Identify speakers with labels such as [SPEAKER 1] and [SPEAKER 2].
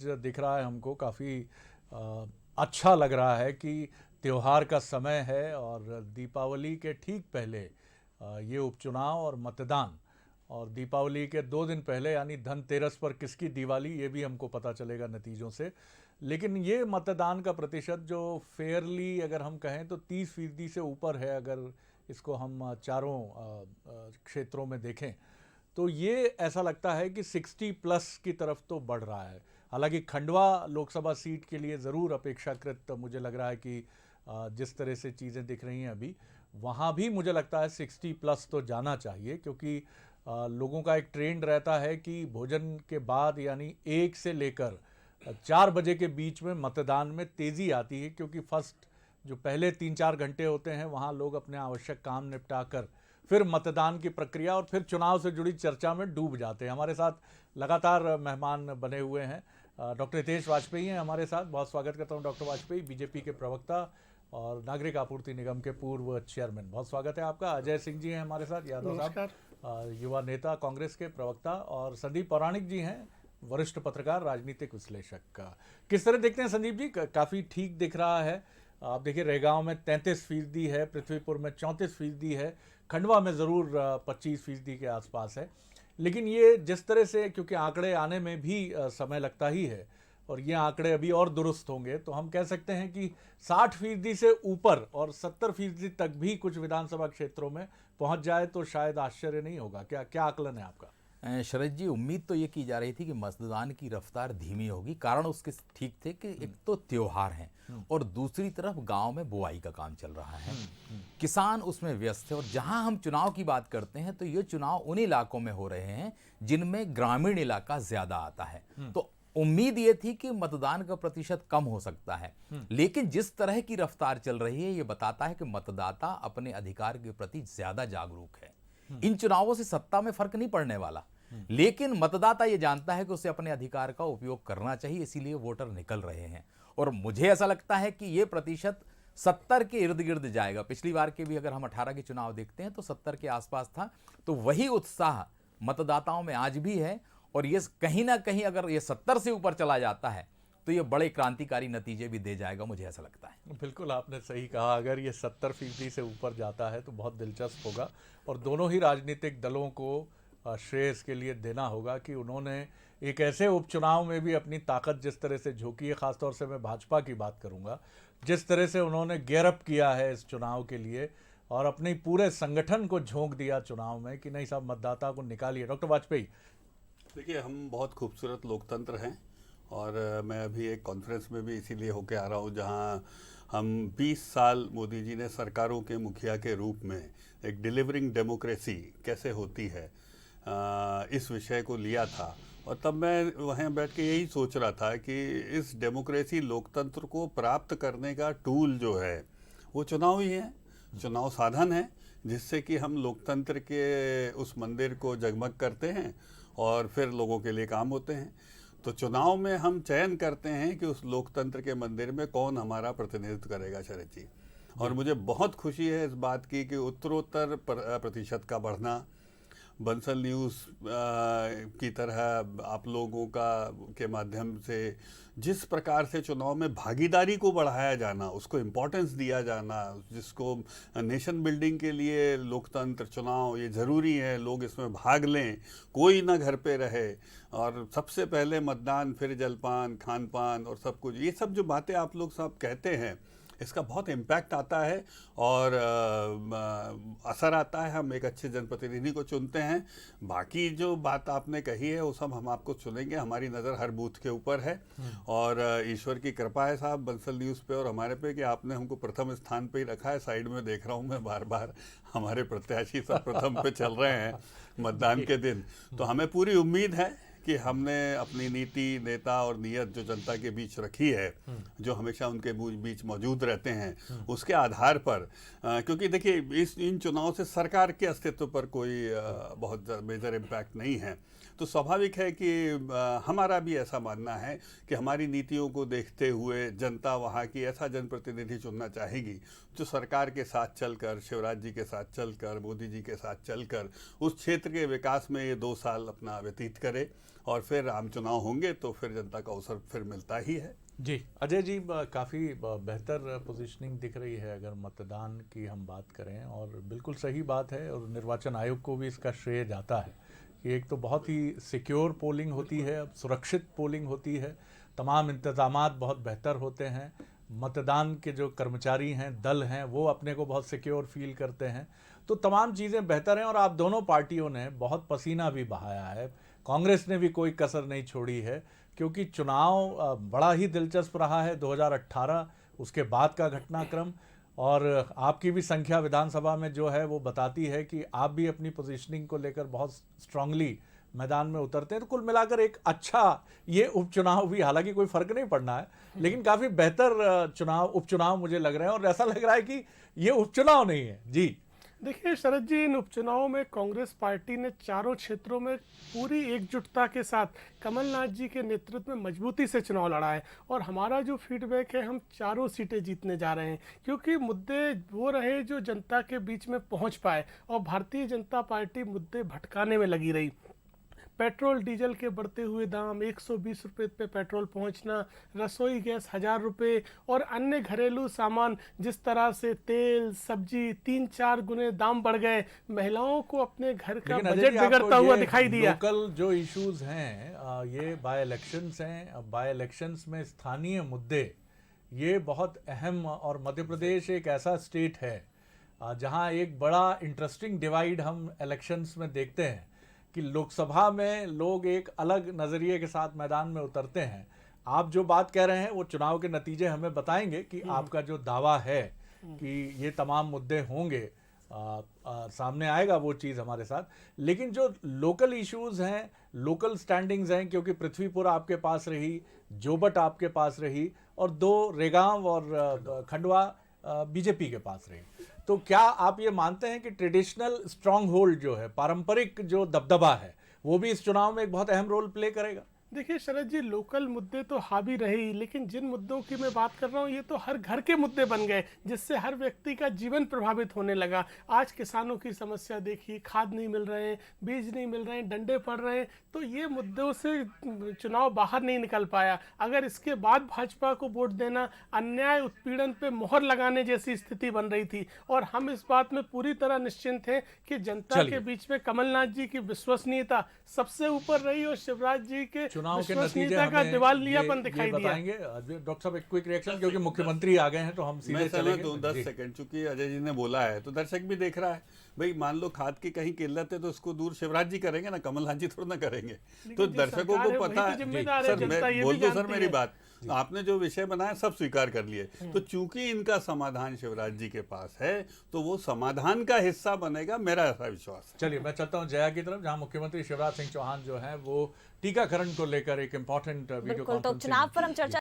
[SPEAKER 1] जो दिख रहा है हमको काफ़ी अच्छा लग रहा है कि त्योहार का समय है और दीपावली के ठीक पहले ये उपचुनाव और मतदान, और दीपावली के 2 दिन पहले यानी धनतेरस पर किसकी दिवाली ये भी हमको पता चलेगा नतीजों से। लेकिन ये मतदान का प्रतिशत जो फेयरली अगर हम कहें तो 30% से ऊपर है, अगर इसको हम चारों क्षेत्रों में देखें तो ये ऐसा लगता है कि 60+ की तरफ तो बढ़ रहा है। हालांकि खंडवा लोकसभा सीट के लिए ज़रूर अपेक्षाकृत मुझे लग रहा है कि जिस तरह से चीज़ें दिख रही हैं अभी, वहाँ भी मुझे लगता है 60+ तो जाना चाहिए, क्योंकि लोगों का एक ट्रेंड रहता है कि भोजन के बाद यानी 1 से लेकर 4 बजे के बीच में मतदान में तेज़ी आती है, क्योंकि फर्स्ट जो पहले 3-4 घंटे होते हैं वहाँ लोग अपने आवश्यक काम निपटा कर फिर मतदान की प्रक्रिया और फिर चुनाव से जुड़ी चर्चा में डूब जाते हैं। हमारे साथ लगातार मेहमान बने हुए हैं। डॉक्टर हितेश वाजपेयी हैं हमारे साथ, बहुत स्वागत करता हूं डॉक्टर वाजपेयी, बीजेपी के प्रवक्ता और नागरिक आपूर्ति निगम के पूर्व चेयरमैन, बहुत स्वागत है आपका। अजय सिंह जी हैं हमारे साथ, यादव साहब युवा नेता कांग्रेस के प्रवक्ता, और संदीप पौराणिक जी हैं वरिष्ठ पत्रकार, राजनीतिक विश्लेषक। किस तरह देखते हैं संदीप जी? काफ़ी ठीक दिख रहा है। आप देखिए रेगांव में 33% है, पृथ्वीपुर में 34% है, खंडवा में ज़रूर 25% के आसपास है। लेकिन ये जिस तरह से, क्योंकि आंकड़े आने में भी समय लगता ही है और ये आंकड़े अभी और दुरुस्त होंगे, तो हम कह सकते हैं कि 60% से ऊपर और 70% तक भी कुछ विधानसभा क्षेत्रों में पहुंच जाए तो शायद आश्चर्य नहीं होगा। क्या क्या आकलन है आपका?
[SPEAKER 2] शरद जी, उम्मीद तो ये की जा रही थी कि मतदान की रफ्तार धीमी होगी। कारण उसके ठीक थे कि एक तो त्योहार हैं और दूसरी तरफ गांव में बुआई का काम चल रहा है, किसान उसमें व्यस्त है। और जहां हम चुनाव की बात करते हैं तो ये चुनाव उन इलाकों में हो रहे हैं जिनमें ग्रामीण इलाका ज्यादा आता है। तो उम्मीद ये थी कि मतदान का प्रतिशत कम हो सकता है, लेकिन जिस तरह की रफ्तार चल रही है ये बताता है कि मतदाता अपने अधिकार के प्रति ज्यादा जागरूक है। इन चुनावों से सत्ता में फर्क नहीं पड़ने वाला, लेकिन मतदाता ये जानता है कि उसे अपने अधिकार का उपयोग करना चाहिए, इसीलिए वोटर निकल रहे हैं। और मुझे ऐसा लगता है कि ये प्रतिशत 70 के इर्द गिर्द जाएगा। पिछली बार के भी अगर हम 18 के चुनाव देखते हैं तो 70 के आसपास था। तो वही उत्साह मतदाताओं में आज भी है, और ये कहीं ना कहीं अगर ये 70 से ऊपर चला जाता है तो ये बड़े क्रांतिकारी नतीजे भी दे जाएगा, मुझे ऐसा लगता है।
[SPEAKER 1] बिल्कुल आपने सही कहा, अगर ये 70% से ऊपर जाता है तो बहुत दिलचस्प होगा, और दोनों ही राजनीतिक दलों को श्रेय इसके लिए देना होगा कि उन्होंने एक ऐसे उपचुनाव में भी अपनी ताकत जिस तरह से झोंकी है, खासतौर से मैं भाजपा की बात करूंगा, जिस तरह से उन्होंने गेयरअप किया है इस चुनाव के लिए और अपने पूरे संगठन को झोंक दिया चुनाव में कि नहीं साहब मतदाता को निकालिए। डॉक्टर वाजपेयी,
[SPEAKER 3] देखिए, हम बहुत खूबसूरत लोकतंत्र हैं और मैं अभी एक कॉन्फ्रेंस में भी इसीलिए होके आ रहा हूँ जहाँ हम 20 साल मोदी जी ने सरकारों के मुखिया के रूप में एक डिलीवरिंग डेमोक्रेसी कैसे होती है इस विषय को लिया था। और तब मैं वहाँ बैठ के यही सोच रहा था कि इस डेमोक्रेसी लोकतंत्र को प्राप्त करने का टूल जो है वो चुनाव ही है। चुनाव साधन है जिससे कि हम लोकतंत्र के उस मंदिर को जगमग करते हैं और फिर लोगों के लिए काम होते हैं। तो चुनाव में हम चयन करते हैं कि उस लोकतंत्र के मंदिर में कौन हमारा प्रतिनिधित्व करेगा, शरद जी। और मुझे बहुत खुशी है इस बात की कि उत्तरोत्तर प्रतिशत का बढ़ना, बंसल न्यूज़ की तरह आप लोगों के माध्यम से जिस प्रकार से चुनाव में भागीदारी को बढ़ाया जाना, उसको इम्पोर्टेंस दिया जाना, जिसको नेशन बिल्डिंग के लिए लोकतंत्र चुनाव ये ज़रूरी है, लोग इसमें भाग लें, कोई ना घर पे रहे, और सबसे पहले मतदान, फिर जलपान, खान पान और सब कुछ, ये सब जो बातें आप लोग सब कहते हैं इसका बहुत इम्पैक्ट आता है और असर आता है। हम एक अच्छे जनप्रतिनिधि को चुनते हैं। बाकी जो बात आपने कही है वो सब हम आपको सुनेंगे। हमारी नज़र हर बूथ के ऊपर है और ईश्वर की कृपा है साहब बंसल न्यूज़ पे और हमारे पे कि आपने हमको प्रथम स्थान पे ही रखा है। साइड में देख रहा हूँ मैं बार बार हमारे प्रत्याशी सब प्रथम पे चल रहे हैं मतदान के दिन। तो हमें पूरी उम्मीद है कि हमने अपनी नीति, नेता और नीयत जो जनता के बीच रखी है, जो हमेशा उनके बीच मौजूद रहते हैं, उसके आधार पर, क्योंकि देखिए इन चुनाव से सरकार के अस्तित्व पर कोई बहुत मेजर इम्पैक्ट नहीं है, तो स्वाभाविक है कि हमारा भी ऐसा मानना है कि हमारी नीतियों को देखते हुए जनता वहाँ की ऐसा जनप्रतिनिधि चुनना चाहेगी जो सरकार के साथ चलकर, शिवराज जी के साथ चलकर, मोदी जी के साथ चलकर उस क्षेत्र के विकास में ये 2 साल अपना व्यतीत करे, और फिर आम चुनाव होंगे तो फिर जनता का अवसर फिर मिलता ही है।
[SPEAKER 1] जी अजय जी, काफ़ी बेहतर पोजीशनिंग दिख रही है अगर मतदान की हम बात करें, और बिल्कुल सही बात है, और निर्वाचन आयोग को भी इसका श्रेय जाता है कि एक तो बहुत ही सिक्योर पोलिंग होती है, अब सुरक्षित पोलिंग होती है, तमाम इंतज़ामात बहुत बेहतर होते हैं, मतदान के जो कर्मचारी हैं, दल हैं, वो अपने को बहुत सिक्योर फील करते हैं, तो तमाम चीज़ें बेहतर हैं। और आप दोनों पार्टियों ने बहुत पसीना भी बहाया है, कांग्रेस ने भी कोई कसर नहीं छोड़ी है, क्योंकि चुनाव बड़ा ही दिलचस्प रहा है 2018, उसके बाद का घटनाक्रम, और आपकी भी संख्या विधानसभा में जो है वो बताती है कि आप भी अपनी पोजीशनिंग को लेकर बहुत स्ट्रांगली मैदान में उतरते हैं। तो कुल मिलाकर एक अच्छा ये उपचुनाव भी, हालांकि कोई फर्क नहीं पड़ना है, लेकिन काफ़ी बेहतर उपचुनाव मुझे लग रहे हैं, और ऐसा लग रहा है कि ये उपचुनाव नहीं है। जी
[SPEAKER 4] देखिए शरद जी, इन उपचुनावों में कांग्रेस पार्टी ने चारों क्षेत्रों में पूरी एकजुटता के साथ कमलनाथ जी के नेतृत्व में मजबूती से चुनाव लड़ा है, और हमारा जो फीडबैक है, हम चारों सीटें जीतने जा रहे हैं, क्योंकि मुद्दे वो रहे जो जनता के बीच में पहुंच पाए, और भारतीय जनता पार्टी मुद्दे भटकाने में लगी रही। पेट्रोल डीजल के बढ़ते हुए दाम, 120 रुपये पे पेट्रोल पहुंचना, रसोई गैस 1000 रुपये, और अन्य घरेलू सामान जिस तरह से तेल सब्जी 3-4 गुने दाम बढ़ गए, महिलाओं को अपने घर का बजट बिगड़ता हुआ दिखाई दिया।
[SPEAKER 1] लोकल जो इश्यूज हैं, ये बाय इलेक्शंस हैं, अब बाय इलेक्शंस में स्थानीय मुद्दे ये बहुत अहम, और मध्य प्रदेश एक ऐसा स्टेट है जहां एक बड़ा इंटरेस्टिंग डिवाइड हम इलेक्शंस में देखते हैं कि लोकसभा में लोग एक अलग नज़रिए के साथ मैदान में उतरते हैं। आप जो बात कह रहे हैं वो चुनाव के नतीजे हमें बताएंगे कि आपका जो दावा है कि ये तमाम मुद्दे होंगे, सामने आएगा वो चीज़ हमारे साथ। लेकिन जो लोकल इश्यूज़ हैं, लोकल स्टैंडिंग्स हैं, क्योंकि पृथ्वीपुर आपके पास रही, जोबट आपके पास रही, और 2 रेगांव और खंडवा बीजेपी के पास रही, तो क्या आप ये मानते हैं कि ट्रेडिशनल स्ट्रॉन्ग होल्ड जो है, पारंपरिक जो दबदबा है, वो भी इस चुनाव में एक बहुत अहम रोल प्ले करेगा?
[SPEAKER 4] देखिए शरद जी, लोकल मुद्दे तो हावी रहे ही, लेकिन जिन मुद्दों की मैं बात कर रहा हूँ ये तो हर घर के मुद्दे बन गए, जिससे हर व्यक्ति का जीवन प्रभावित होने लगा। आज किसानों की समस्या देखिए, खाद नहीं मिल रहे हैं, बीज नहीं मिल रहे हैं, डंडे पड़ रहे हैं, तो ये मुद्दों से चुनाव बाहर नहीं निकल पाया। अगर इसके बाद भाजपा को वोट देना अन्याय उत्पीड़न पे मोहर लगाने जैसी स्थिति बन रही थी, और हम इस बात में पूरी तरह निश्चिंत हैं कि जनता के बीच में कमलनाथ जी की विश्वसनीयता सबसे ऊपर रही, और शिवराज जी के
[SPEAKER 1] चुनाव के नतीजे हमें
[SPEAKER 4] दिवालियापन दिखाई दिया।
[SPEAKER 1] बताएंगे डॉक्टर साहब, एक क्विक रिएक्शन, क्योंकि मुख्यमंत्री आ गए हैं तो हम सीधे चलेंगे।
[SPEAKER 3] 10 सेकंड, चूंकि अजय जी ने बोला है तो दर्शक भी देख रहा है। भाई मान लो खाद की कहीं किल्लत है तो उसको दूर शिवराज जी करेंगे ना, कमलनाथ जी थोड़ा ना करेंगे। तो दर्शकों को पता है। सर मैं बोल दूं सर मेरी बात, आपने जो विषय बनाया सब स्वीकार कर लिए, तो चूंकि इनका समाधान शिवराज जी के पास है तो वो समाधान का हिस्सा बनेगा, मेरा ऐसा विश्वास है।
[SPEAKER 1] चलिए मैं चलता हूं जया की तरफ, जहां मुख्यमंत्री शिवराज सिंह चौहान जो है वो टीकाकरण को लेकर एक इंपॉर्टेंट वीडियो
[SPEAKER 5] बिल्कुल, तो चुनाव पर हम चर्चा